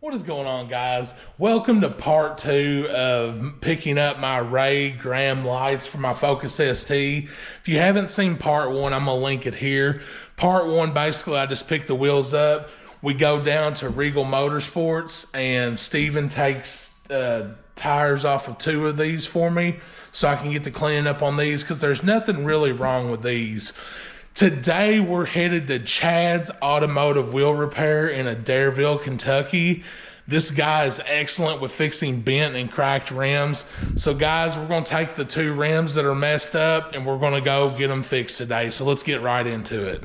What is going on, guys? Welcome to part 2 of picking up my Ray Graham lights for my Focus ST. If you haven't seen part 1, I'm going to link it here. Part 1, basically, I just picked the wheels up. We go down to Regal Motorsports, and Steven takes tires off of 2 of these for me so I can get to cleaning up on these because there's nothing really wrong with these. Today, we're headed to Chad's Automotive Wheel Repair in Adairville, Kentucky. This guy is excellent with fixing bent and cracked rims. So, guys, we're going to take the 2 rims that are messed up, and we're going to go get them fixed today. So, let's get right into it.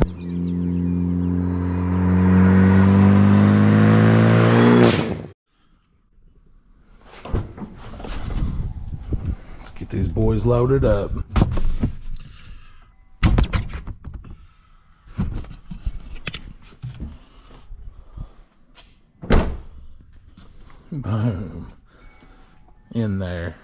Let's get these boys loaded up. Boom. In there.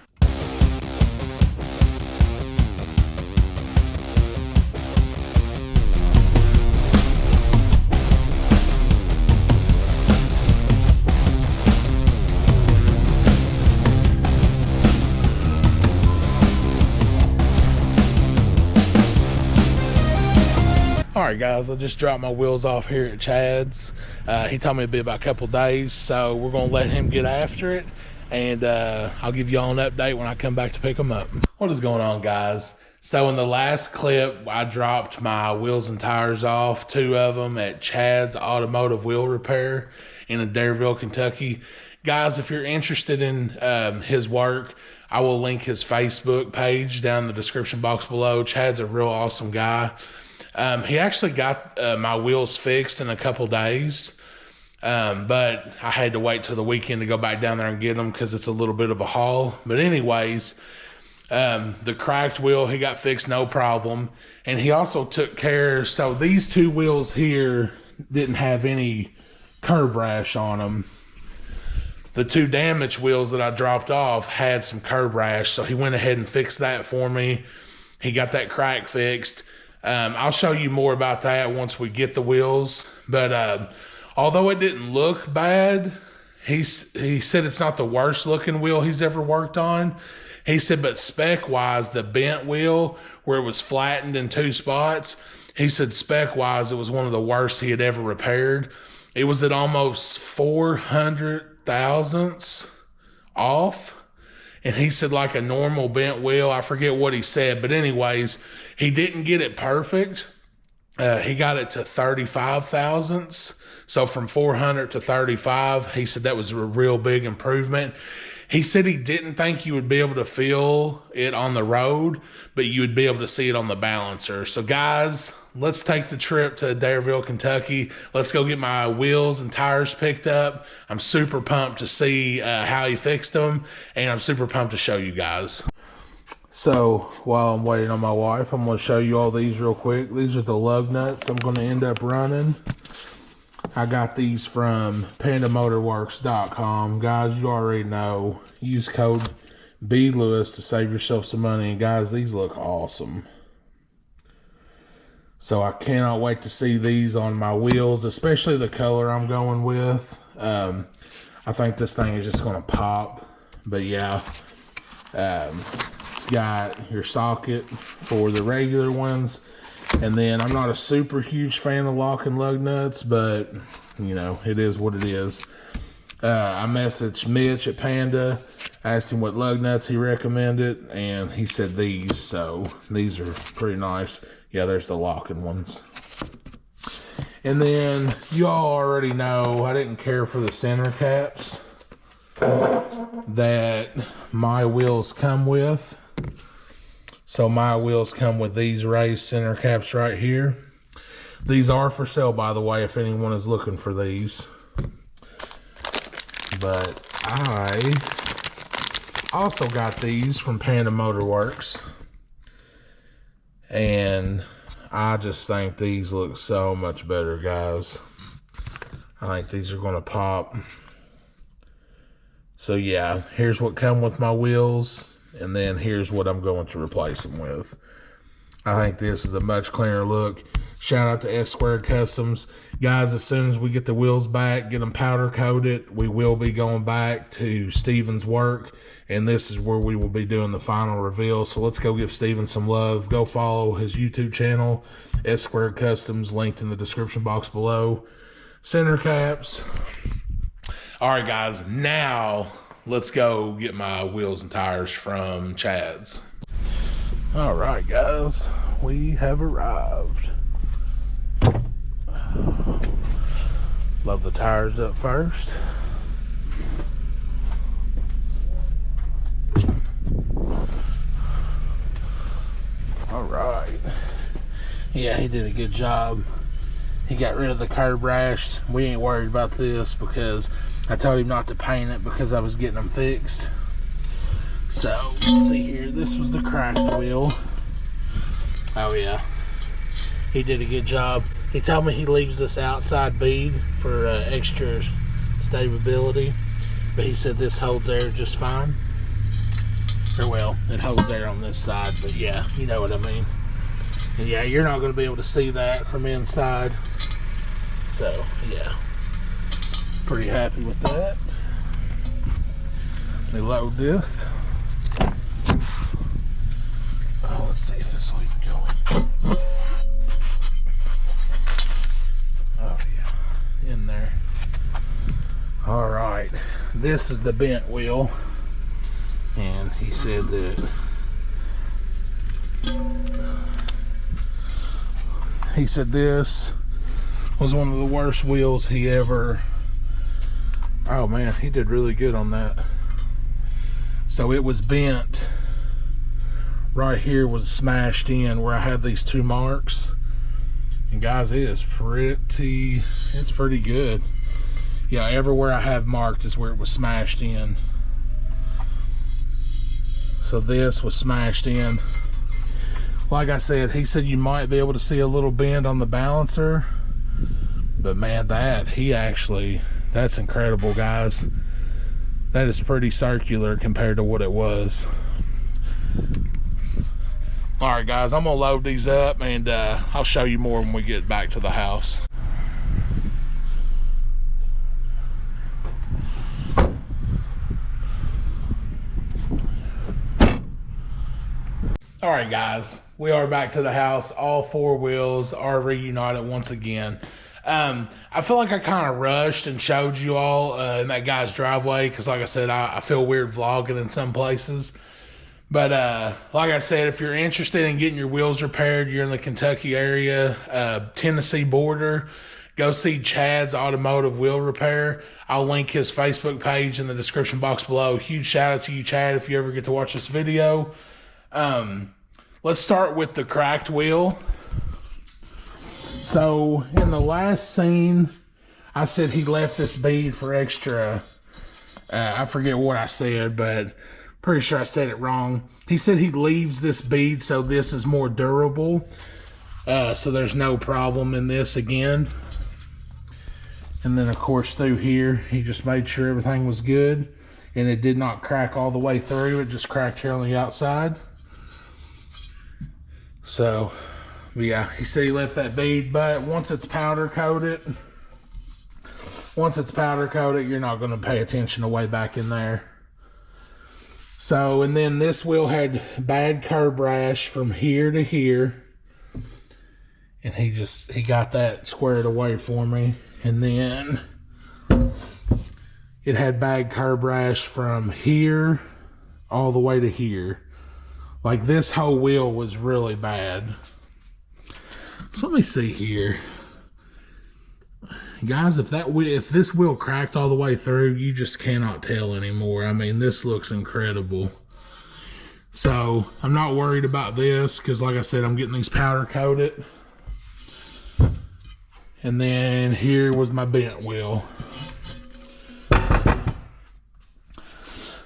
Alright guys, I just dropped my wheels off here at Chad's. He told me it'd be about a couple days, so we're going to let him get after it, and I'll give y'all an update when I come back to pick them up. What is going on, guys? So in the last clip, I dropped my wheels and tires off, 2 of them at Chad's Automotive Wheel Repair in Adairville, Kentucky. Guys, if you're interested in his work, I will link his Facebook page down in the description box below. Chad's a real awesome guy. He actually got my wheels fixed in a couple days, but I had to wait till the weekend to go back down there and get them because it's a little bit of a haul. But anyways, the cracked wheel, he got fixed no problem. And he also took care, so these 2 wheels here didn't have any curb rash on them. The 2 damaged wheels that I dropped off had some curb rash, so he went ahead and fixed that for me. He got that crack fixed. I'll show you more about that once we get the wheels. But although it didn't look bad, he said it's not the worst looking wheel he's ever worked on. He said, but spec-wise, the bent wheel, where it was flattened in 2 spots, he said spec-wise, it was one of the worst he had ever repaired. It was at almost 400 thousandths off. And he said like a normal bent wheel, I forget what he said, but anyways, he didn't get it perfect. He got it to 35 thousandths. So from 400 to 35, he said that was a real big improvement. He said he didn't think you would be able to feel it on the road, but you would be able to see it on the balancer. So guys, let's take the trip to Adairville, Kentucky. Let's go get my wheels and tires picked up. I'm super pumped to see how he fixed them, and I'm super pumped to show you guys. So while I'm waiting on my wife, I'm going to show you all these real quick. These are the lug nuts I'm going to end up running. I got these from PandaMotorworks.com. Guys, you already know. Use code BLewis to save yourself some money. And guys, these look awesome. So I cannot wait to see these on my wheels, especially the color I'm going with. I think this thing is just going to pop. But yeah, it's got your socket for the regular ones. And then I'm not a super huge fan of lock and lug nuts, but you know, it is what it is. I messaged Mitch at Panda, asked him what lug nuts he recommended, and he said these. So these are pretty nice. Yeah, there's the locking ones. And then you all already know I didn't care for the center caps that my wheels come with. So my wheels come with these raised center caps right here. These are for sale, by the way, if anyone is looking for these. But I also got these from Panda Motorworks. And I just think these look so much better, guys. I think these are going to pop. So yeah, here's what come with my wheels. And then here's what I'm going to replace them with. I think this is a much cleaner look. Shout out to S Squared Customs. Guys, as soon as we get the wheels back, get them powder coated, we will be going back to Steven's work, and this is where we will be doing the final reveal. So let's go give Steven some love. Go follow his YouTube channel, S Squared Customs, linked in the description box below. Center caps. All right, guys, now let's go get my wheels and tires from Chad's. All right, guys, we have arrived. Load the tires up first. All right. Yeah, he did a good job. He got rid of the curb rash. We ain't worried about this because I told him not to paint it because I was getting them fixed. So, let's see here. This was the cracked wheel. Oh, yeah. He did a good job. He told me he leaves this outside bead for extra stability, but he said this holds air just fine. Or, well, it holds air on this side, but yeah, you know what I mean. And yeah, you're not going to be able to see that from inside. So, yeah. Pretty happy with that. Let me load this. Oh, let's see if this will even go in. Oh, yeah. In there. Alright. This is the bent wheel. And he said that this was one of the worst wheels he ever... Oh man, he did really good on that. So it was bent. Right here was smashed in where I have these two marks. And guys, it's pretty good. Yeah, everywhere I have marked is where it was smashed in. So this was smashed in. Like I said, he said you might be able to see a little bend on the balancer. But man, that's incredible, guys. That is pretty circular compared to what it was. All right, guys, I'm gonna load these up and I'll show you more when we get back to the house. All right, guys, we are back to the house. All four wheels are reunited once again. I feel like I kind of rushed and showed you all in that guy's driveway because, like I said, I feel weird vlogging in some places. But like I said, if you're interested in getting your wheels repaired, you're in the Kentucky area, Tennessee border, go see Chad's Automotive Wheel Repair. I'll link his Facebook page in the description box below. Huge shout out to you, Chad, if you ever get to watch this video. Let's start with the cracked wheel. So in the last scene, I said he left this bead for extra. I forget what I said, but pretty sure I said it wrong. He said he leaves this bead so this is more durable. So there's no problem in this again. And then of course through here, he just made sure everything was good. And it did not crack all the way through. It just cracked here on the outside. So, yeah, he said he left that bead, but once it's powder coated, you're not going to pay attention to way back in there. So, and then this wheel had bad curb rash from here to here. And he got that squared away for me. And then it had bad curb rash from here all the way to here. Like this whole wheel was really bad. So let me see here. Guys, if this wheel cracked all the way through, you just cannot tell anymore. I mean, this looks incredible. So I'm not worried about this because like I said, I'm getting these powder coated. And then here was my bent wheel.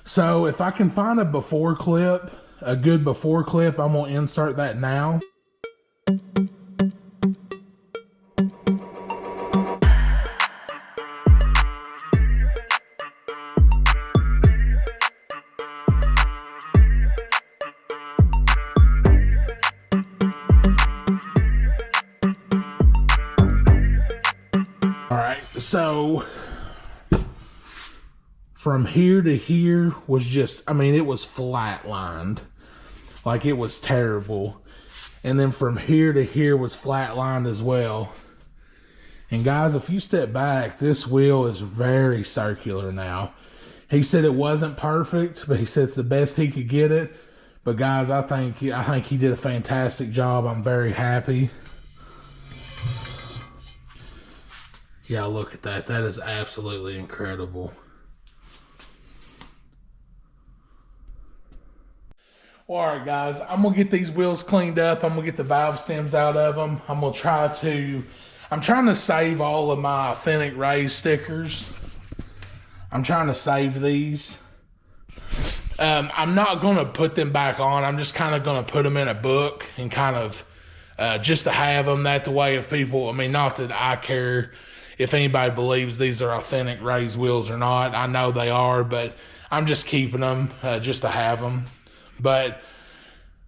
So if I can find a before clip, a good before clip, I'm going to insert that now. So from here to here was just, I mean, it was flatlined. Like, it was terrible. And then from here to here was flatlined as well. And guys, if you step back, this wheel is very circular now. He said it wasn't perfect, but he said it's the best he could get it. But guys, I think he did a fantastic job. I'm very happy. Yeah, look at that. That is absolutely incredible. Well, all right, guys, I'm going to get these wheels cleaned up. I'm going to get the valve stems out of them. I'm trying to save all of my Authentic Rays stickers. I'm trying to save these. I'm not going to put them back on. I'm just kind of going to put them in a book and kind of just to have them. That the way if people, I mean, not that I care if anybody believes these are Authentic Rays wheels or not. I know they are, but I'm just keeping them just to have them. But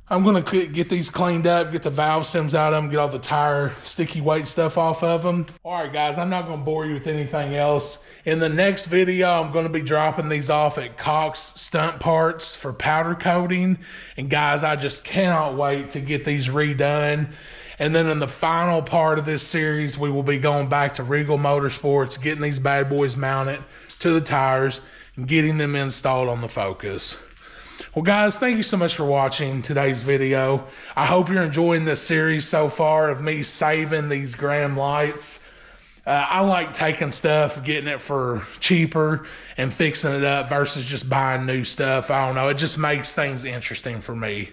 I'm going to get these cleaned up, get the valve stems out of them, get all the tire sticky weight stuff off of them. All right, guys, I'm not going to bore you with anything else. In the next video, I'm going to be dropping these off at Cox Stunt Parts for powder coating. And guys, I just cannot wait to get these redone. And then in the final part of this series, we will be going back to Regal Motorsports, getting these bad boys mounted to the tires and getting them installed on the Focus. Well, guys, thank you so much for watching today's video. I hope you're enjoying this series so far of me saving these Graham lights. I like taking stuff, getting it for cheaper and fixing it up versus just buying new stuff. I don't know. It just makes things interesting for me.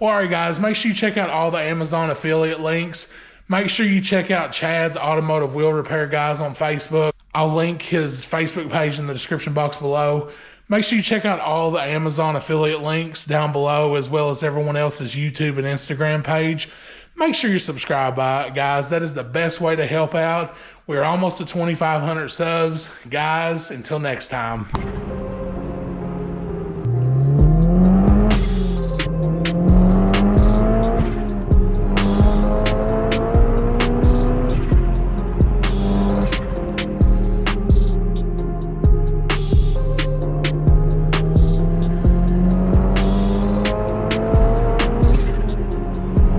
All right, guys, make sure you check out all the Amazon affiliate links. Make sure you check out Chad's Automotive Wheel Repair Guys on Facebook. I'll link his Facebook page in the description box below. Make sure you check out all the Amazon affiliate links down below, as well as everyone else's YouTube and Instagram page. Make sure you're subscribed, guys. That is the best way to help out. We're almost to 2,500 subs. Guys, until next time.